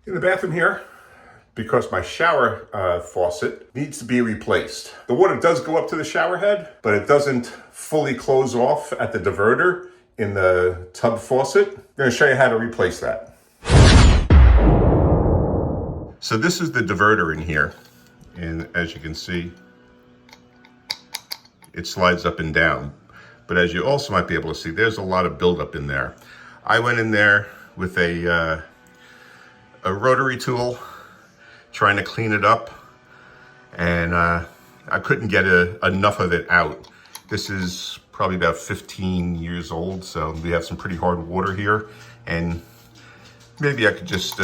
In the bathroom here, because my shower faucet needs to be replaced. The water does go up to the shower head, but it doesn't fully close off at the diverter in the tub faucet. I'm going to show you how to replace that. So this is the diverter in here, and as you can see, it slides up and down. But as you also might be able to see, there's a lot of buildup in there. I went in there with a rotary tool, trying to clean it up, and I couldn't get enough of it out. This is probably about 15 years old, so we have some pretty hard water here, and maybe I could just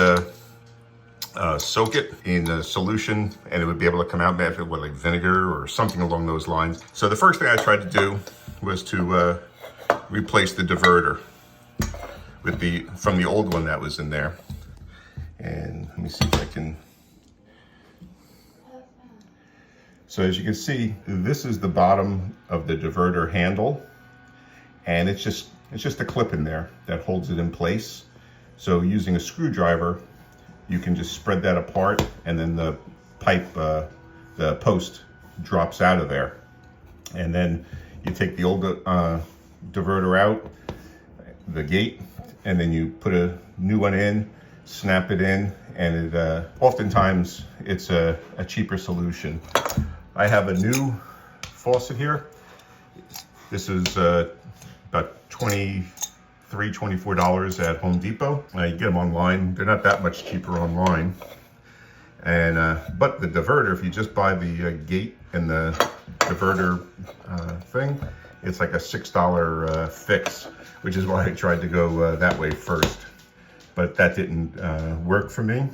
soak it in a solution and it would be able to come out with like vinegar or something along those lines. So the first thing I tried to do was to replace the diverter with from the old one that was in there. And let me see if I can. So as you can see, this is the bottom of the diverter handle, and it's just a clip in there that holds it in place. So using a screwdriver, you can just spread that apart, and then the pipe, the post drops out of there. And then you take the old diverter out, the gate, and then you put a new one in, snap it in, and it oftentimes it's a cheaper solution. I have a new faucet here. This is about $24 at Home Depot. You get them online. They're not that much cheaper online. And but the diverter, if you just buy the gate and the diverter thing, it's like a $6 fix, which is why I tried to go that way first. But that didn't work for me.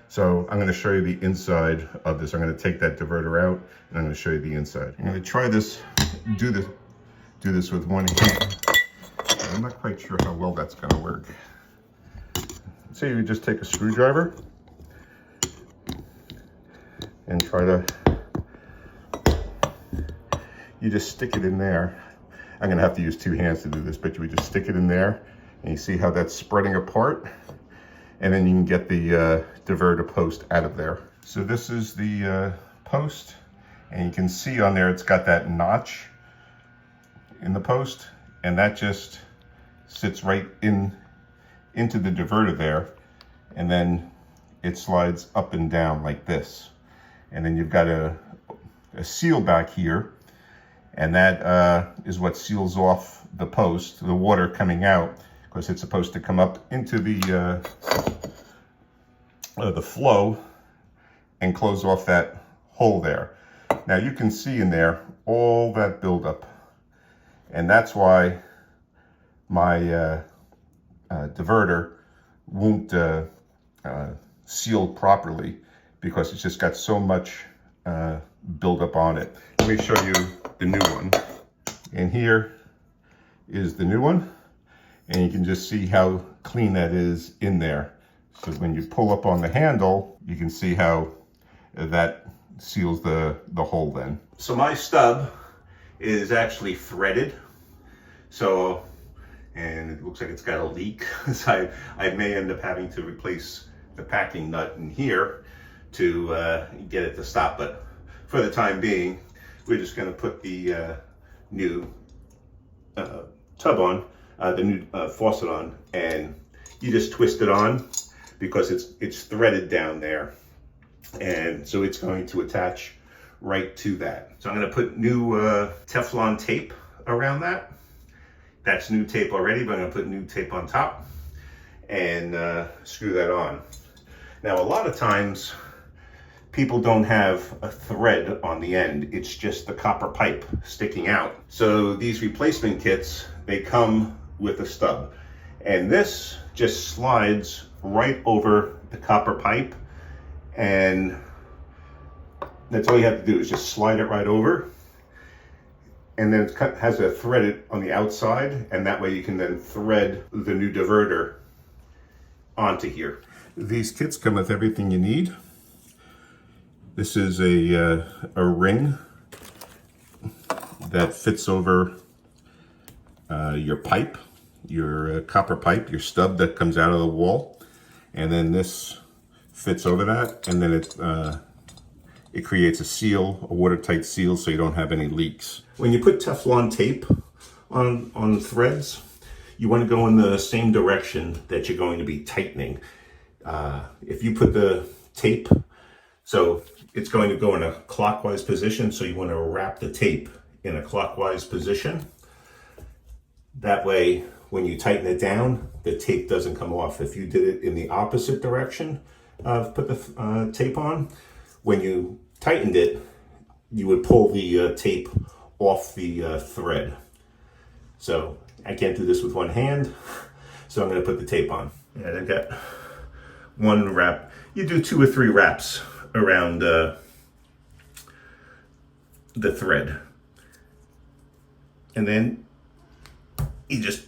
So I'm going to show you the inside of this. I'm going to take that diverter out, and I'm going to show you the inside. I'm going to try this, do this with one hand. I'm not quite sure how well that's going to work. So you just take a screwdriver and try to, you just stick it in there. I'm going to have to use two hands to do this, but you would just stick it in there, and you see how that's spreading apart, and then you can get the diverter post out of there. So this is the post, and you can see on there it's got that notch in the post, and that just sits right into the diverter there, and then it slides up and down like this. And then you've got a seal back here, and that is what seals off the post, the water coming out, because it's supposed to come up into the flow and close off that hole there. Now you can see in there all that buildup, and that's why my diverter won't seal properly, because it's just got so much buildup on it. Let me show you the new one. And here is the new one, and you can just see how clean that is in there. So when you pull up on the handle, you can see how that seals the hole then. So my stub is actually threaded. So, and it looks like it's got a leak. So I may end up having to replace the packing nut in here to get it to stop. But for the time being, we're just going to put the new tub on, the new faucet on, and you just twist it on, because it's threaded down there, and so it's going to attach right to that. So I'm going to put new Teflon tape around that. That's new tape already, but I'm going to put new tape on top and screw that on. Now, a lot of times people don't have a thread on the end. It's just the copper pipe sticking out. So these replacement kits, they come with a stub, and this just slides right over the copper pipe, and that's all you have to do is just slide it right over, and then it has a thread on the outside, and that way you can then thread the new diverter onto here. These kits come with everything you need. This is a ring that fits over your pipe, your copper pipe, your stub that comes out of the wall. And then this fits over that, and then it creates a seal, a watertight seal, so you don't have any leaks. When you put Teflon tape on threads, you want to go in the same direction that you're going to be tightening. If you put the tape, so it's going to go in a clockwise position, so you want to wrap the tape in a clockwise position. That way, when you tighten it down, the tape doesn't come off. If you did it in the opposite direction of put the tape on, when you tightened it, you would pull the tape off the thread. So I can't do this with one hand, so I'm going to put the tape on. And I've got one wrap. You do 2 or 3 wraps around the thread, and then you just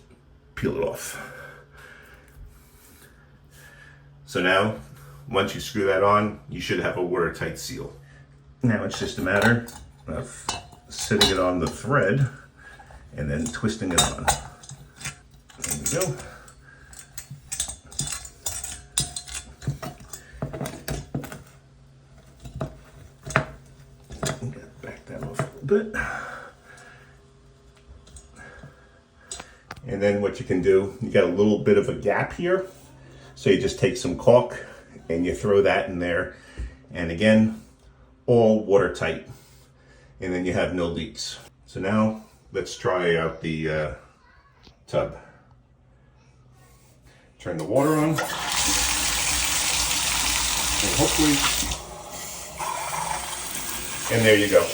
peel it off. So now, once you screw that on, you should have a watertight seal. Now it's just a matter of setting it on the thread and then twisting it on. There we go. Back that off a little bit. And then what you can do, you got a little bit of a gap here. So you just take some caulk and you throw that in there. And again, all watertight. And then you have no leaks. So now let's try out the tub. Turn the water on. And hopefully, and there you go.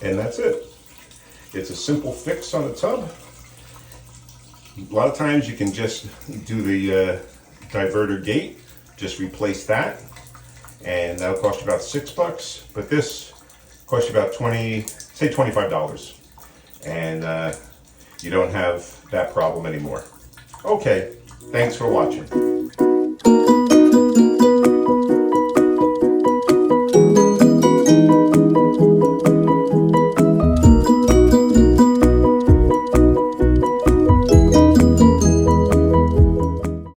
And that's it. It's a simple fix on the tub. A lot of times you can just do the diverter gate, just replace that, and that'll cost you about $6. But this costs you about $25, and you don't have that problem anymore. Okay, thanks for watching.